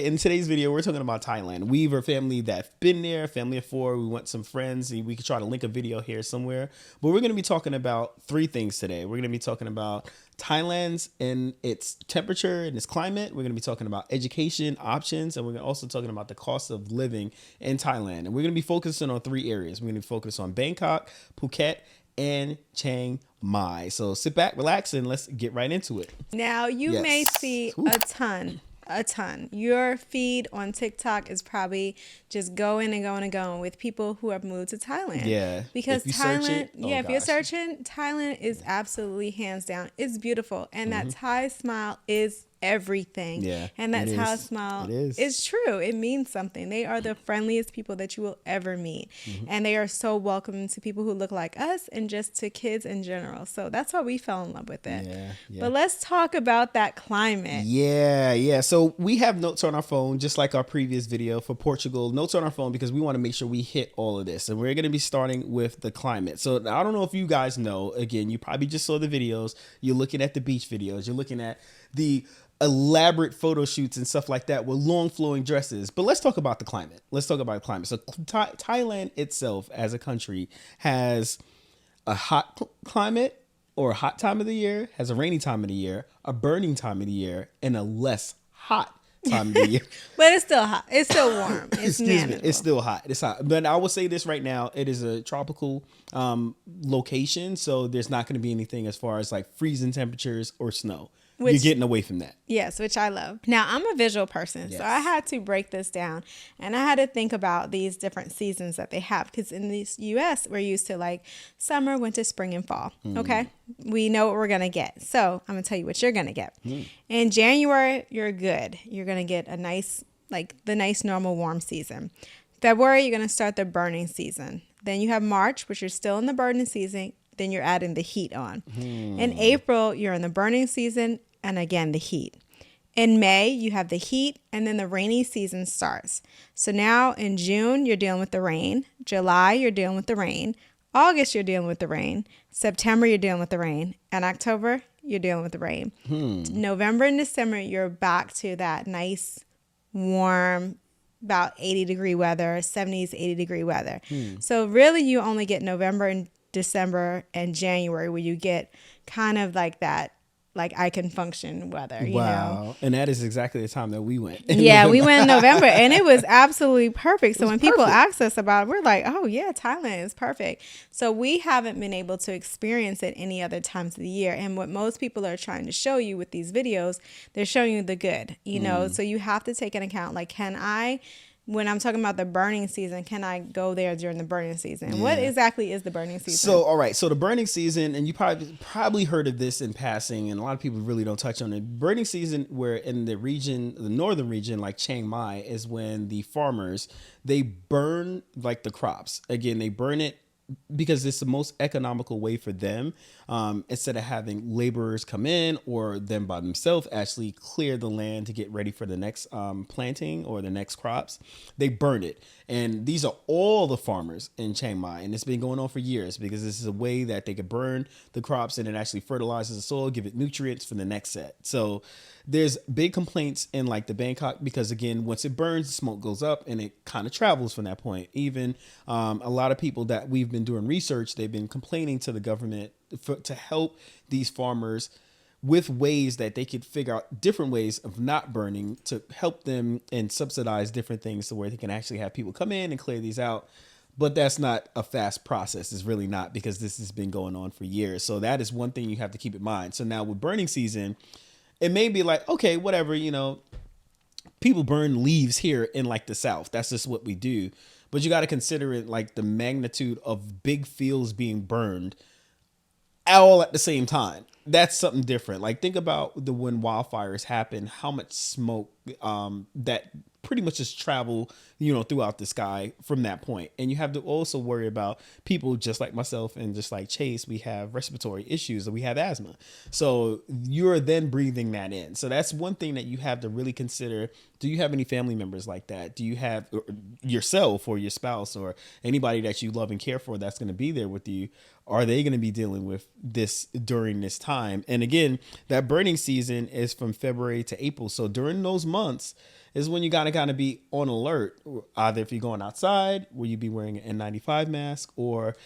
In today's video, we're talking about Thailand. We've a family that's been there, family of 4. We want some friends. We could try to link a video here somewhere. But we're going to be talking about 3 things today. We're going to be talking about Thailand's and its temperature and its climate. We're going to be talking about education options. And we're also talking about the cost of living in Thailand. And we're going to be focusing on 3 areas. We're going to be focused on Bangkok, Phuket, and Chiang Mai. So sit back, relax, and let's get right into it. Now, you may see a ton. Your feed on TikTok is probably just going and going and going with people who have moved to Thailand. Yeah. Because Thailand, if you're searching, Thailand is absolutely hands down. It's beautiful. And that Thai smile is everything. Yeah. And that Thai smile is true. It means something. They are the friendliest people that you will ever meet. And they are so welcoming to people who look like us and just to kids in general. So that's why we fell in love with it. Yeah. But let's talk about that climate. Yeah. So we have notes on our phone, just like our previous video for Portugal. Notes on our phone because we want to make sure we hit all of this. And we're going to be starting with the climate. So I don't know if you guys know, again, you probably just saw the videos. You're looking at the beach videos. You're looking at the elaborate photo shoots and stuff like that with long flowing dresses. But let's talk about the climate. So Thailand itself as a country has a hot climate or a hot time of the year, has a rainy time of the year, a burning time of the year, and a less hot time of the year. But it's still hot. It's still warm. It's manageable. It's still hot. It's hot. But I will say this right now. It is a tropical location. So there's not going to be anything as far as like freezing temperatures or snow. You're getting away from that. Yes, which I love. Now, I'm a visual person, so I had to break this down. And I had to think about these different seasons that they have. Because in the U.S., we're used to like summer, winter, spring, and fall. Okay? We know what we're going to get. So I'm going to tell you what you're going to get. In January, you're good. You're going to get a nice, like the nice normal warm season. February, you're going to start the burning season. Then you have March, which you're still in the burning season. Then you're adding the heat on. In April, you're in the burning season. And again, the heat. In May, you have the heat, and then the rainy season starts. So now in June, you're dealing with the rain. July, you're dealing with the rain. August, you're dealing with the rain. September, you're dealing with the rain. And October, you're dealing with the rain. November and December, you're back to that nice, warm, about 80-degree weather, 70s, 80-degree weather. So really, you only get November and December and January where you get kind of like that, like I can function weather, you know? And that is exactly the time that we went. Yeah, we went in November and it was absolutely perfect. So when people ask us about it, we're like, oh yeah, Thailand is perfect. So we haven't been able to experience it any other times of the year. And what most people are trying to show you with these videos, they're showing you the good, you know? So you have to take into account, like, when I'm talking about the burning season, can I go there during the burning season? What exactly is the burning season? So, all right. So the burning season, and you probably heard of this in passing, and a lot of people really don't touch on it. Burning season, where in the region, the northern region, like Chiang Mai, is when the farmers, they burn like the crops. Again, they burn it because it's the most economical way for them, instead of having laborers come in or them by themselves actually clear the land to get ready for the next planting or the next crops. They burn it. And these are all the farmers in Chiang Mai. And it's been going on for years because this is a way that they could burn the crops and it actually fertilizes the soil, give it nutrients for the next set. So there's big complaints in like the Bangkok because, again, once it burns, the smoke goes up and it kind of travels from that point. Even a lot of people that we've been doing research, they've been complaining to the government to help these farmers with ways that they could figure out different ways of not burning to help them and subsidize different things to where they can actually have people come in and clear these out. But that's not a fast process. It's really not, because this has been going on for years. So that is one thing you have to keep in mind. So now with burning season, it may be like, okay, whatever, you know, people burn leaves here in like the South. That's just what we do. But you got to consider it like the magnitude of big fields being burned all at the same time. That's something different. Like, think about when wildfires happen, how much smoke that pretty much just travel, you know, throughout the sky from that point. And you have to also worry about people just like myself and just like Chase. We have respiratory issues and we have asthma. So you're then breathing that in. So that's one thing that you have to really consider. Do you have any family members like that? Do you have yourself or your spouse or anybody that you love and care for that's going to be there with you? Are they going to be dealing with this during this time? And again, that burning season is from February to April. So during those months, is when you gotta kind of be on alert. Either if you're going outside, will you be wearing an N95 mask, or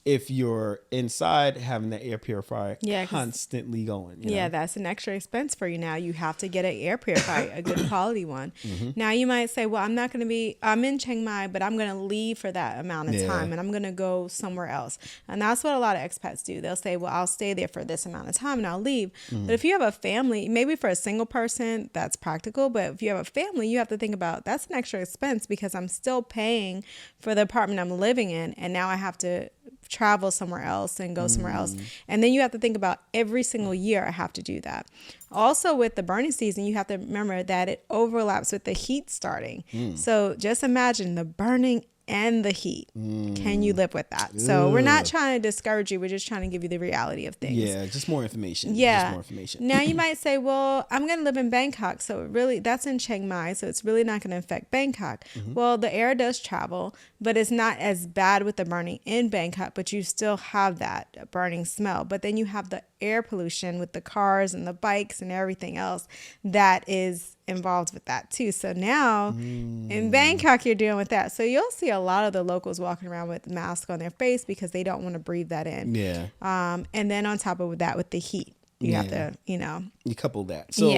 if you're inside, having the air purifier constantly going. You know? That's an extra expense for you now. You have to get an air purifier, a good quality one. Now you might say, well, I'm in Chiang Mai, but I'm going to leave for that amount of time and I'm going to go somewhere else. And that's what a lot of expats do. They'll say, well, I'll stay there for this amount of time and I'll leave. But if you have a family, maybe for a single person, that's practical. But if you have a family, you have to think about that's an extra expense because I'm still paying for the apartment I'm living in. And now I have to travel somewhere else and go somewhere else. And then you have to think about every single year I have to do that. Also with the burning season, you have to remember that it overlaps with the heat starting. So just imagine the burning and the heat. Can you live with that? So we're not trying to discourage you. We're just trying to give you the reality of things. Yeah, just more information. Yeah. Just more information. Now you might say, well, I'm going to live in Bangkok. So that's in Chiang Mai. So it's really not going to affect Bangkok. Well, the air does travel, but it's not as bad with the burning in Bangkok, but you still have that burning smell. But then you have the air pollution with the cars and the bikes and everything else that is involved with that too. So now in Bangkok, you're dealing with that. So you'll see a lot of the locals walking around with masks on their face because they don't want to breathe that in. Yeah. And then on top of that, with the heat, you have to, You couple that. So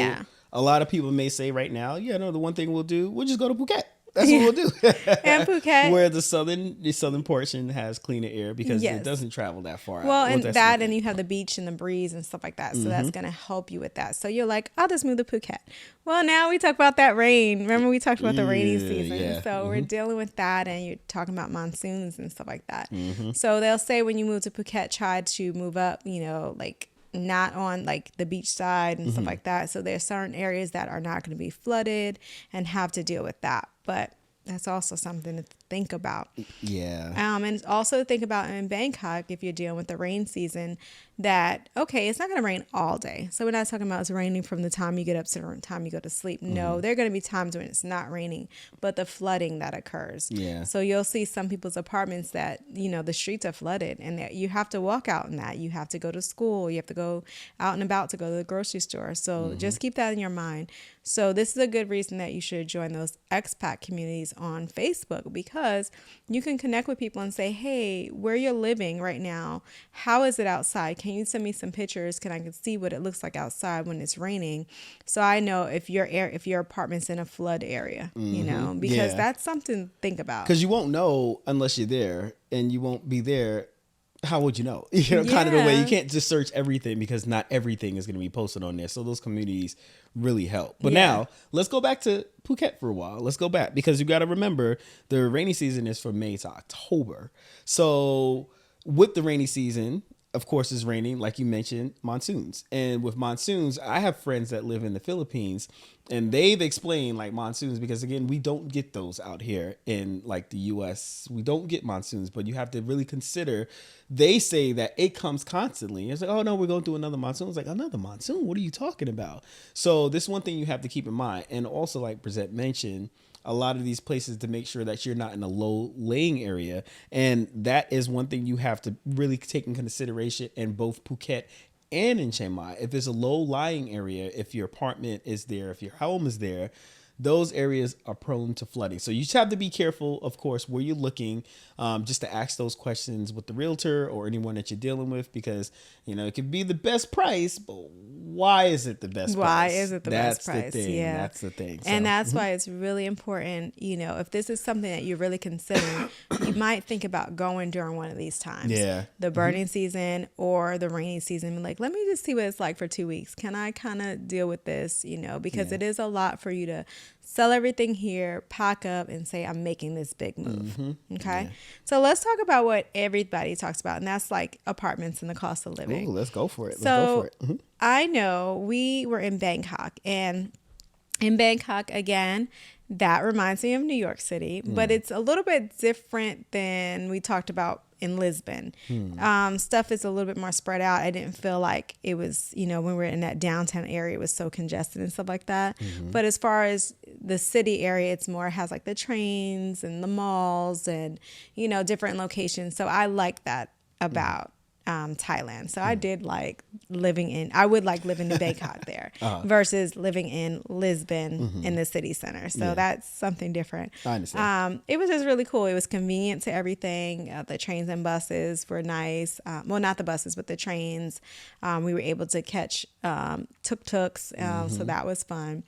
a lot of people may say right now, the one thing we'll do, we'll just go to Phuket. That's what we'll do. And Phuket, where the southern portion has cleaner air because it doesn't travel that far. Well, and that, and you have the beach and the breeze and stuff like that. So that's going to help you with that. So you're like, I'll just move to Phuket. Well, now we talk about that rain. Remember we talked about the rainy season. Yeah. So we're dealing with that, and you're talking about monsoons and stuff like that. So they'll say when you move to Phuket, try to move up, like not on like the beach side and stuff like that. So there's certain areas that are not going to be flooded and have to deal with that. But that's also something to think about. Yeah. And also think about in Bangkok, if you're dealing with the rain season, that, okay, it's not going to rain all day. So we're not talking about it's raining from the time you get up to the time you go to sleep. No, there are going to be times when it's not raining, but the flooding that occurs. Yeah. So you'll see some people's apartments that, the streets are flooded and that you have to walk out in that. You have to go to school. You have to go out and about to go to the grocery store. So just keep that in your mind. So this is a good reason that you should join those expat communities on Facebook, because you can connect with people and say, hey, where you're living right now, how is it outside? Can you send me some pictures? I can see what it looks like outside when it's raining, so I know if your apartment's in a flood area, because that's something to think about. Because you won't know unless you're there, and you won't be there. How would you know? Kind of the way you can't just search everything because not everything is going to be posted on there. So those communities really help. But now let's go back to Phuket for a while. Let's go back because you got to remember the rainy season is from May to October. So with the rainy season, of course, it's raining, like you mentioned, monsoons. And with monsoons, I have friends that live in the Philippines, and they've explained like monsoons because, again, we don't get those out here in like the U.S. We don't get monsoons, but you have to really consider. They say that it comes constantly. It's like, oh, no, we're going through another monsoon. It's like, another monsoon? What are you talking about? So this one thing you have to keep in mind. And also, like Brissette mentioned, a lot of these places to make sure that you're not in a low laying area. And that is one thing you have to really take in consideration in both Phuket and in Chiang Mai. If it's a low lying area, if your apartment is there, if your home is there, those areas are prone to flooding. So you just have to be careful, of course, where you're looking, just to ask those questions with the realtor or anyone that you're dealing with, because, it could be the best price, but why is it the best price? Why is it the best price? That's the thing. Yeah. That's the thing. And that's why it's really important, if this is something that you're really considering, you might think about going during one of these times. Yeah. The burning season or the rainy season. Like, let me just see what it's like for 2 weeks. Can I kind of deal with this, because it is a lot for you to sell everything here, pack up, and say, I'm making this big move. Okay? Yeah. So let's talk about what everybody talks about, and that's like apartments and the cost of living. Ooh, let's go for it. I know we were in Bangkok, and in Bangkok, again, that reminds me of New York City, but it's a little bit different than we talked about in Lisbon. Stuff is a little bit more spread out. I didn't feel like it was, when we were in that downtown area, it was so congested and stuff like that. But as far as the city area, it's more has like the trains and the malls and, different locations. So I like that about Thailand. So I did like I would like living in Bangkok there versus living in Lisbon in the city center. So that's something different. I understand. It was just really cool. It was convenient to everything. The trains and buses were nice. Well, not the buses, but the trains. We were able to catch tuk-tuks. So that was fun.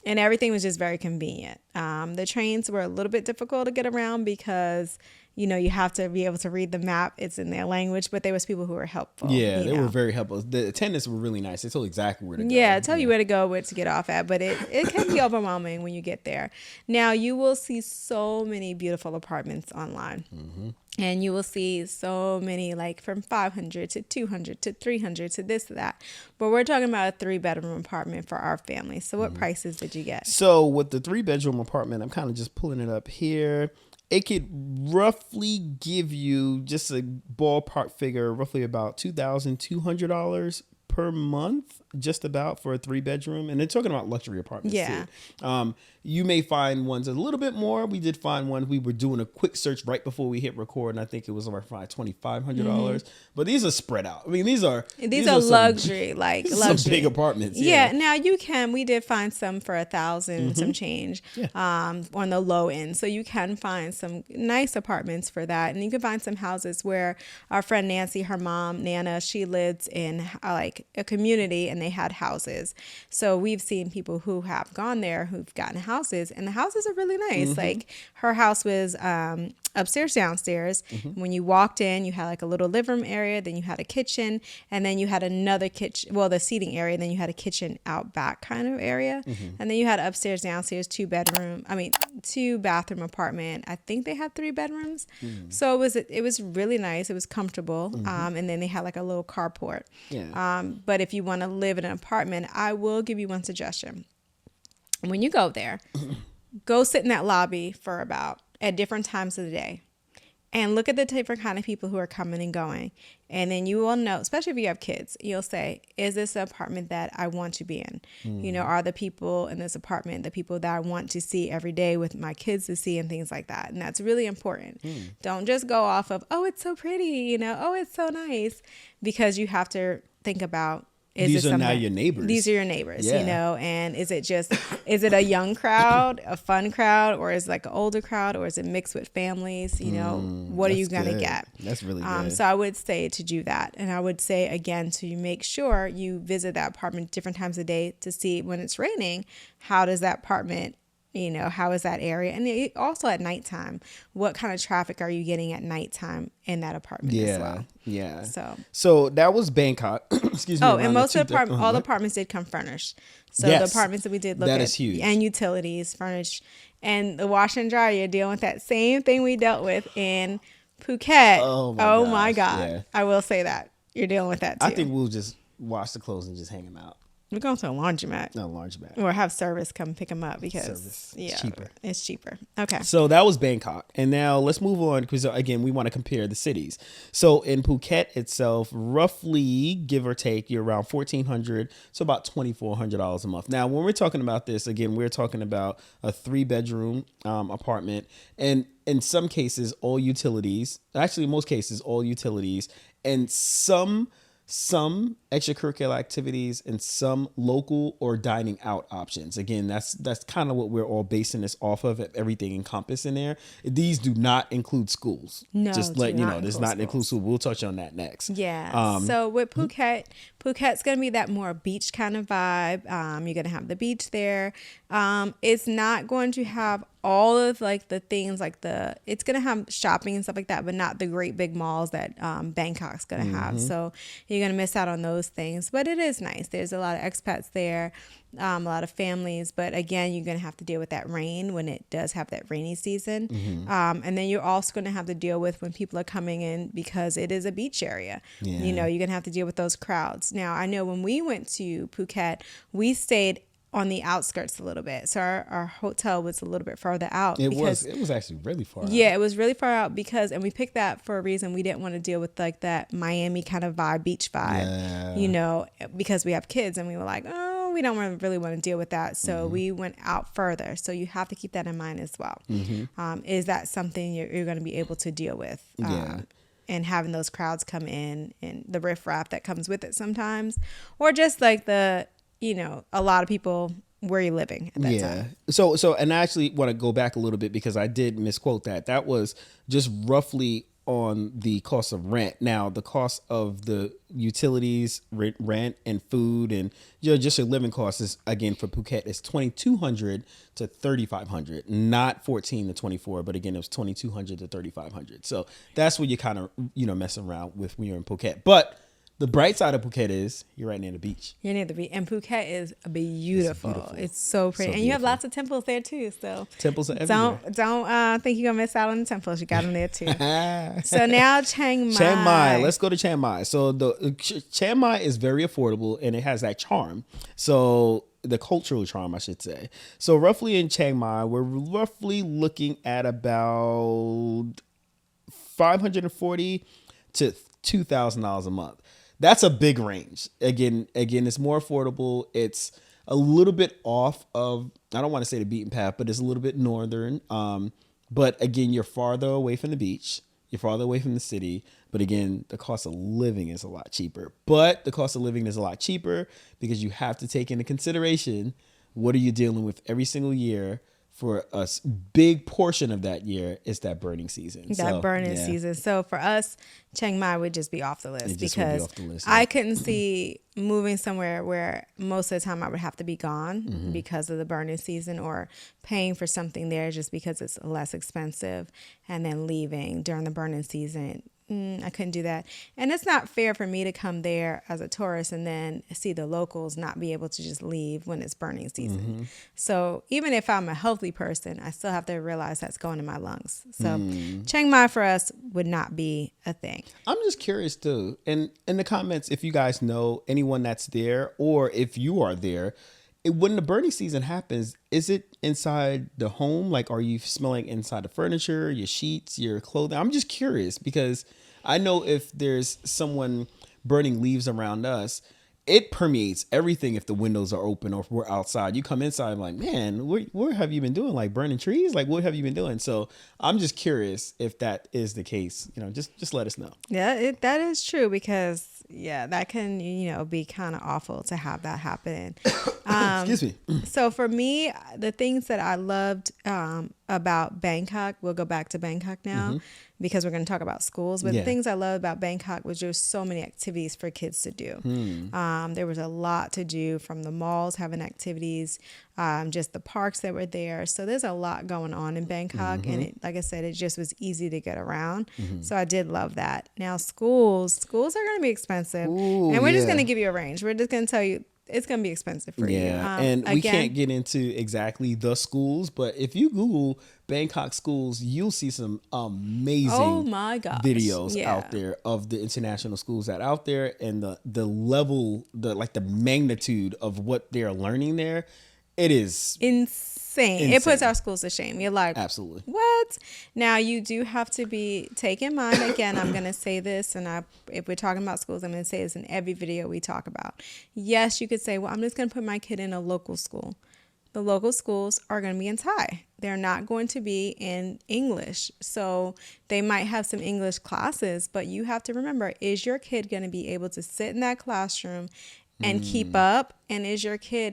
And everything was just very convenient. The trains were a little bit difficult to get around because, you know, you have to be able to read the map. It's in their language, but there was people who were helpful. Yeah, they were very helpful. The attendants were really nice. They told exactly where to go. Yeah, tell you where to go, where to get off at. But it can be overwhelming when you get there. Now, you will see so many beautiful apartments online. And you will see so many, like from 500 to 200 to 300 to this to that. But we're talking about a 3-bedroom apartment for our family. So what prices did you get? So with the 3-bedroom apartment, I'm kind of just pulling it up here. It could roughly give you just a ballpark figure, roughly about $2,200 per month, just about, for a 3-bedroom. And they're talking about luxury apartments too. You may find ones a little bit more. We did find one. We were doing a quick search right before we hit record, and I think it was around $2,500. But these are spread out. I mean, these are luxury, like luxury, some big apartments. Yeah. Now we did find some for $1,000, some change, on the low end. So you can find some nice apartments for that, and you can find some houses where our friend Nancy, her mom Nana, she lived in like a community, and they had houses. So we've seen people who have gone there who've gotten houses, and the houses are really nice. Like her house was upstairs, downstairs. When you walked in, you had like a little living room area, then you had a kitchen, and then you had another kitchen, well, the seating area, and then you had a kitchen out back kind of area. And then you had upstairs, downstairs, 2-bathroom apartment. I think they had 3 bedrooms. So it was really nice. It was comfortable. And then they had like a little carport. But if you want to live in an apartment, I will give you one suggestion. When you go there, go sit in that lobby at different times of the day and look at the different kind of people who are coming and going. And then you will know, especially if you have kids, you'll say, is this an apartment that I want to be in? You know, are the people in this apartment the people that I want to see every day with my kids to see, and things like that? And that's really important. Don't just go off of, oh, it's so pretty, you know, oh, it's so nice, because you have to think about, these are now your neighbors. These are your neighbors, you know, and is it a young crowd, a fun crowd, or is it like an older crowd, or is it mixed with families? You know, what are you going to get? That's really good. So I would say to do that. And I would say, again, to make sure you visit that apartment different times of day to see, when it's raining, how does that apartment, you know, how is that area? And also at nighttime, what kind of traffic are you getting at nighttime in that apartment as well? Yeah. So that was Bangkok. Excuse me. Oh, and most of the all the apartments did come furnished. So the apartments that we did look at, is huge. And utilities furnished, and the wash and dryer, you're dealing with that same thing we dealt with in Phuket. Oh my God. Yeah. I will say that you're dealing with that too. I think we'll just wash the clothes and just hang them out. We're going to a laundromat. No, laundromat. Or have service come pick them up, because it's cheaper. Okay. So that was Bangkok. And now let's move on, because again, we want to compare the cities. So in Phuket itself, roughly, give or take, you're around $1,400, so about $2,400 a month. Now, when we're talking about this, again, we're talking about a 3-bedroom apartment, and in some cases, all utilities, actually, in most cases, all utilities, and some extracurricular activities, and some local or dining out options. Again, that's kind of what we're all basing this off of, everything encompassed in there. These do not include schools. No, just let you know, does not include schools. We'll touch on that next. Yeah. So with Phuket's going to be that more beach kind of vibe. You're going to have the beach there. It's not going to have all of like the things like it's going to have shopping and stuff like that, but not the great big malls that Bangkok's going to have. So you're going to miss out on those things, but it is nice. There's a lot of expats there, a lot of families, but again, you're going to have to deal with that rain when it does have that rainy season. And then you're also going to have to deal with when people are coming in, because it is a beach area. You know, you're going to have to deal with those crowds. Now, I know when we went to Phuket, we stayed on the outskirts a little bit. So our hotel was a little bit further out. It was actually really far out. Yeah, it was really far out and we picked that for a reason. We didn't want to deal with like that Miami kind of vibe, beach vibe, you know, because we have kids, and we were like, oh, we don't really want to deal with that. So we went out further. So you have to keep that in mind as well. Is that something you're going to be able to deal with? and having those crowds come in and the riffraff that comes with it sometimes, or just like a lot of people where you're living at that time. So, and I actually want to go back a little bit because I did misquote that. That was just roughly on the cost of rent. Now, the cost of the utilities, rent and food, and just your living costs is, again, for Phuket is $2,200 to $3,500, not 14 to 24, but again, it was $2,200 to $3,500. So that's what you kind of messing around with when you're in Phuket. But the bright side of Phuket is you're right near the beach. You're near the beach. And Phuket is beautiful. It's so pretty. And you have lots of temples there too. So temples are everywhere. Don't think you're going to miss out on the temples. You got them there too. So now Chiang Mai. Chiang Mai. Let's go to Chiang Mai. So the Chiang Mai is very affordable and it has that charm. So the cultural charm, I should say. So roughly in Chiang Mai, we're roughly looking at about $540 to $2,000 a month. That's a big range. Again, it's more affordable. It's a little bit off of, I don't want to say the beaten path, but it's a little bit northern. But again, you're farther away from the beach. You're farther away from the city. But again, the cost of living is a lot cheaper. But the cost of living is a lot cheaper because you have to take into consideration what are you dealing with every single year. For a big portion of that year is that burning season. Season. So for us, Chiang Mai would just be off the list because I couldn't see moving somewhere where most of the time I would have to be gone because of the burning season, or paying for something there just because it's less expensive and then leaving during the burning season. I couldn't do that. And it's not fair for me to come there as a tourist and then see the locals not be able to just leave when it's burning season. So even if I'm a healthy person, I still have to realize that's going in my lungs. So Chiang Mai for us would not be a thing. I'm just curious too. And in the comments, if you guys know anyone that's there, or if you are there, when the burning season happens, is it inside the home? Like, are you smelling inside the furniture, your sheets, your clothing? I'm just curious because I know if there's someone burning leaves around us, it permeates everything if the windows are open or if we're outside. You come inside, I'm like, man, what have you been doing? Like burning trees? Like, what have you been doing? So I'm just curious if that is the case. Just let us know. Yeah, that is true because, that can, be kind of awful to have that happen. Excuse me. So for me, the things that I loved about Bangkok, we'll go back to Bangkok now because we're going to talk about schools. But the things I love about Bangkok was just so many activities for kids to do. There was a lot to do, from the malls having activities, just the parks that were there. So there's a lot going on in Bangkok. And like I said, it just was easy to get around. So I did love that. Now schools are going to be expensive. And we're just going to give you a range. We're just going to tell you it's going to be expensive for you. And we can't get into exactly the schools, but if you Google Bangkok schools, you'll see some amazing videos out there of the international schools that are out there, and the level, the magnitude of what they're learning there. It is insane. It puts our schools to shame. You're like, absolutely. What? Now you do have to take in mind, again, I'm going to say this, and if we're talking about schools, I'm going to say this in every video we talk about. Yes, you could say, well, I'm just going to put my kid in a local school. The local schools are going to be in Thai. They're not going to be in English. So they might have some English classes, but you have to remember, is your kid going to be able to sit in that classroom and keep up? And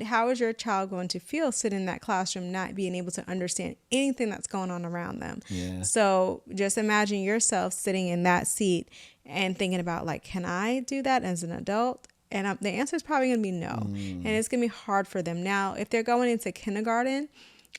how is your child going to feel sitting in that classroom, not being able to understand anything that's going on around them? So just imagine yourself sitting in that seat and thinking about, like, can I do that as an adult? And the answer is probably going to be no. And it's going to be hard for them. Now, if they're going into kindergarten,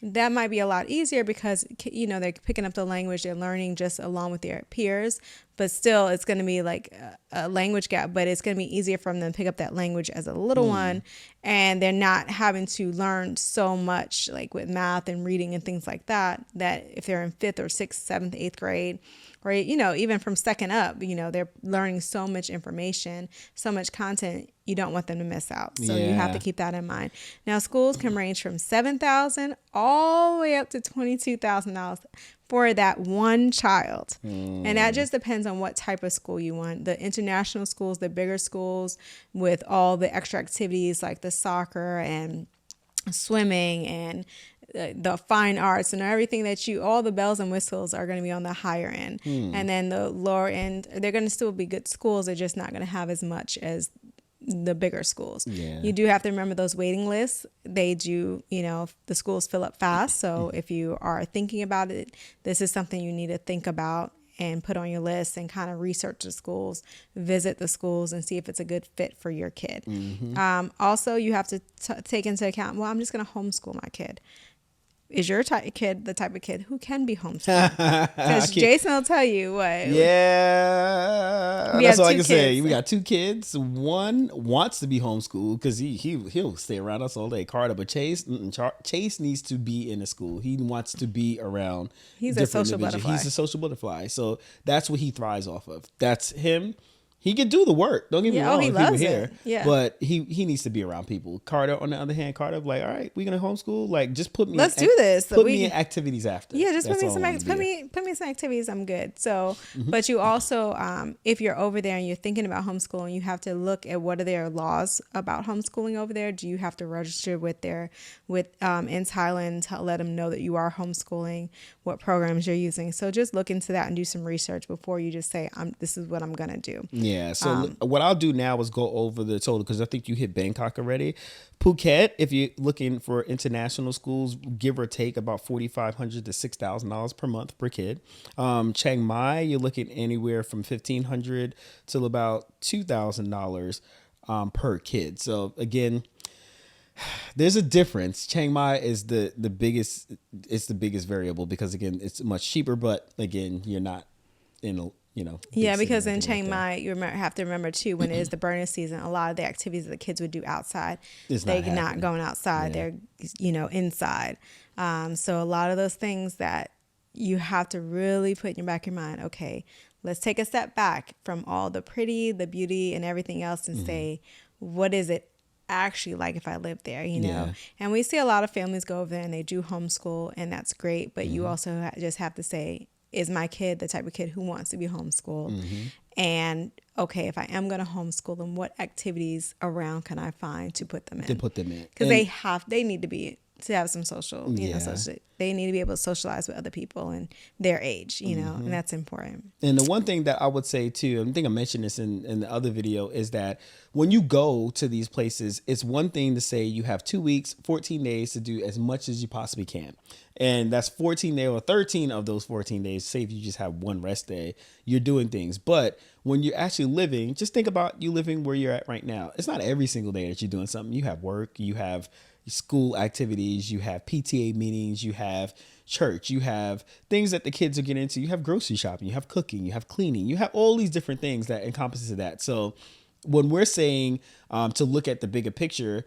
that might be a lot easier because, they're picking up the language, they're learning just along with their peers. But still, it's going to be like a language gap, but it's going to be easier for them to pick up that language as a little one. And they're not having to learn so much, like with math and reading and things like that if they're in 5th or 6th, 7th, 8th grade, or, even from second up, they're learning so much information, so much content. You don't want them to miss out. So you have to keep that in mind. Now, schools can range from $7,000 all the way up to $22,000 for that one child. And that just depends on what type of school you want. The international schools, the bigger schools with all the extra activities like the soccer and swimming and the fine arts and everything that all the bells and whistles are going to be on the higher end. And then the lower end, they're going to still be good schools. They're just not going to have as much as the bigger schools. You do have to remember those waiting lists. They do, the schools fill up fast. So if you are thinking about it, this is something you need to think about and put on your list and kind of research the schools, visit the schools and see if it's a good fit for your kid. Also, you have to take into account, well, I'm just going to homeschool my kid. Is your kid the type of kid who can be homeschooled? Because Jason will tell you what. Yeah, that's all I can say. We got 2 kids. One wants to be homeschooled because he'll stay around us all day. Carter, but Chase needs to be in a school. He wants to be around. He's a social butterfly. He's a social butterfly. So that's what he thrives off of. That's him. He can do the work. Don't get me wrong. He loves it. Yeah. But he needs to be around people. Carter, on the other hand, like, all right, we're gonna homeschool. Like, just put me. Let's do this. Put me in activities after. Yeah, just put me some activities. I'm good. So, but you also, if you're over there and you're thinking about homeschooling, you have to look at what are their laws about homeschooling over there. Do you have to register in Thailand to let them know that you are homeschooling? What programs you're using? So just look into that and do some research before you just say, this is what I'm gonna do. Yeah, so what I'll do now is go over the total because I think you hit Bangkok already. Phuket, if you're looking for international schools, give or take about $4,500 to $6,000 per month per kid. Chiang Mai, you're looking anywhere from $1,500 to about $2,000 per kid. So again, there's a difference. Chiang Mai is the biggest. It's the biggest variable because again, it's much cheaper. But again, you're not in a because in Chiang Mai, you have to remember too, when it is the burning season, a lot of the activities that the kids would do outside, they're not going outside. They're, inside. So a lot of those things that you have to really put in your back of your mind, okay, let's take a step back from all the pretty, the beauty and everything else and say, what is it actually like if I live there, And we see a lot of families go over there and they do homeschool and that's great. But you also just have to say, is my kid the type of kid who wants to be homeschooled? And okay, if I am going to homeschool them, what activities around can I find to put them in? Because they need to have some social, they need to be able to socialize with other people and their age, and that's important. And the one thing that I would say too, I think I mentioned this in the other video, is that when you go to these places, it's one thing to say you have 2 weeks, 14 days to do as much as you possibly can. And that's 14 days or 13 of those 14 days. Say if you just have one rest day, you're doing things. But when you're actually living, just think about you living where you're at right now. It's not every single day that you're doing something. You have work, you have school activities, you have PTA meetings, you have church, you have things that the kids are getting into, you have grocery shopping, you have cooking, you have cleaning, you have all these different things that encompasses that. So when we're saying to look at the bigger picture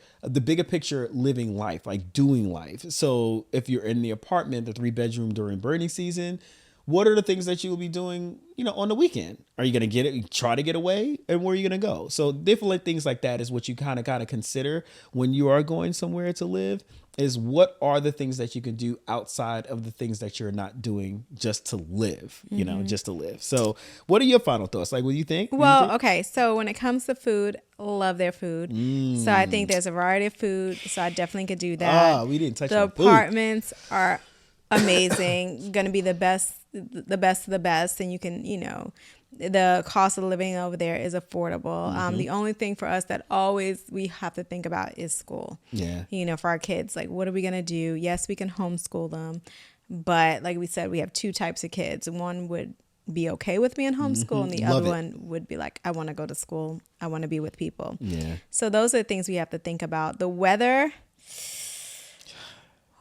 living life, like doing life. So if you're in the apartment, the 3-bedroom during burning season, what are the things that you will be doing, on the weekend? Are you going to try to get away? And where are you going to go? So different things like that is what you kind of consider when you are going somewhere to live, is what are the things that you can do outside of the things that you're not doing just to live, just to live. So what are your final thoughts? Like, what do you think? Okay. So when it comes to food, love their food. So I think there's a variety of food. So I definitely could do that. We didn't touch the on food. Apartments are amazing. Going to be the best of the best. And you can, the cost of living over there is affordable. The only thing for us that always we have to think about is school. Yeah. For our kids, like, what are we going to do? Yes, we can homeschool them. But like we said, we have 2 types of kids. One would be okay with being homeschooled and the other one would be like, I want to go to school. I want to be with people. Yeah. So those are the things we have to think about. The weather,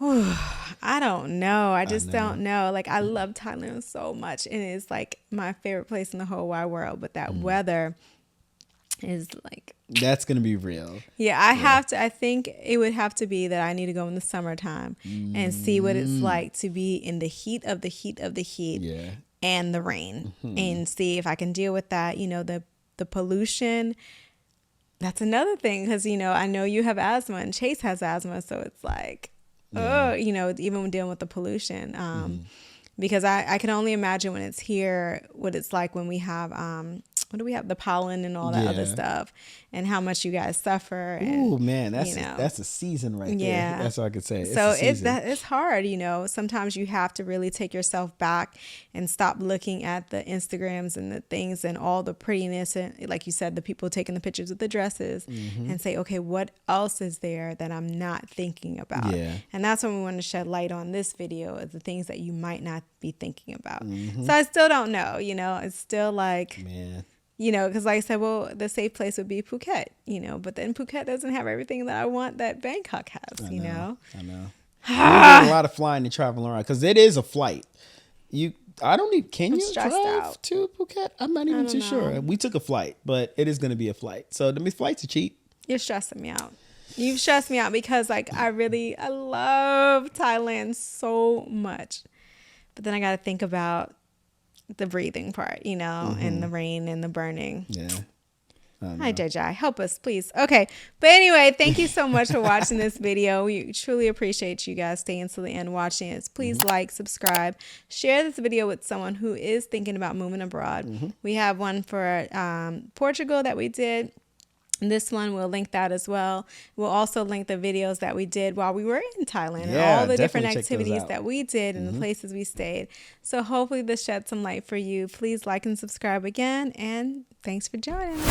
I don't know. I just don't know. Like, I love Thailand so much and it's like my favorite place in the whole wide world. But that weather is like, that's going to be real. Yeah, I think it would have to be that I need to go in the summertime and see what it's like to be in the heat of the heat of the heat and the rain and see if I can deal with that. The pollution, that's another thing because, I know you have asthma and Chase has asthma. So it's like, even when dealing with the pollution, because I can only imagine when it's here, what it's like when we have what do we have? The pollen and all that other stuff, and how much you guys suffer. Oh man, that's a season right there. That's all I could say. So it's hard, you know. Sometimes you have to really take yourself back and stop looking at the Instagrams and the things and all the prettiness and, like you said, the people taking the pictures of the dresses, and say, okay, what else is there that I'm not thinking about? Yeah. And that's when we want to shed light on this video, is the things that you might not be thinking about. So I still don't know, you know. It's still like, man. You know, because like I said, well, the safe place would be Phuket, you know, but then Phuket doesn't have everything that I want that Bangkok has, you know. I know. There's a lot of flying and traveling around because it is a flight. Can you drive to Phuket? I'm not even too sure. We took a flight, but it is going to be a flight. So the flights are cheap. You're stressing me out. You've stressed me out because like I love Thailand so much. But then I got to think about the breathing part, you know, and the rain and the burning. Yeah. Hi, JJ. Help us, please. Okay. But anyway, thank you so much for watching this video. We truly appreciate you guys staying to the end watching it. Please like, subscribe, share this video with someone who is thinking about moving abroad. We have one for Portugal that we did. This one, we'll link that as well. We'll also link the videos that we did while we were in Thailand and all the different activities that we did and the places we stayed. So hopefully this shed some light for you. Please like and subscribe again, and thanks for joining.